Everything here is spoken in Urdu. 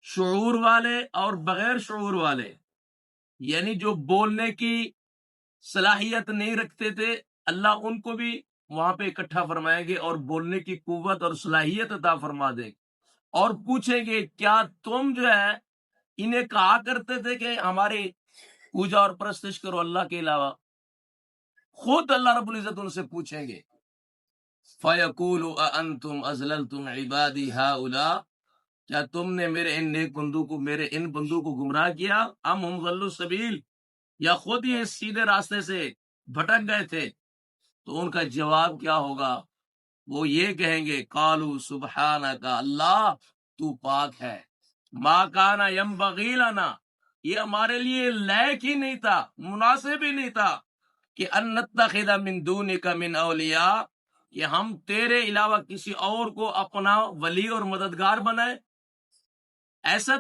شعور والے اور بغیر شعور والے، یعنی جو بولنے کی صلاحیت نہیں رکھتے تھے، اللہ ان کو بھی وہاں پہ اکٹھا فرمائیں گے اور بولنے کی قوت اور صلاحیت عطا فرما دیں گے، اور پوچھیں گے کیا تم جو ہے انہیں کہا کرتے تھے کہ ہماری پوجا اور پرستش کرو اللہ کے علاوہ؟ خود اللہ رب العزت ان سے پوچھیں گے، فَيَقُولُ أَأَنْتُمْ أَضْلَلْتُمْ عِبَادِي هَؤُلَاء، کیا تم نے میرے ان نیک بندوں کو، میرے ان بندوں کو گمراہ کیا؟ ام ہم ضلوا السبیل، یا خود یہ سیدھے راستے سے بھٹک گئے تھے؟ تو ان کا جواب کیا ہوگا؟ وہ یہ کہیں گے قالوا سبحانک، اللہ تو پاک ہے، ما کان ینبغی لنا، یہ ہمارے لیے لائق ہی نہیں تھا، مناسب ہی نہیں تھا کہ ان نتخذ من دونک من اولیاء، کہ ہم تیرے علاوہ کسی اور کو اپنا ولی اور مددگار بنائے۔ ایسا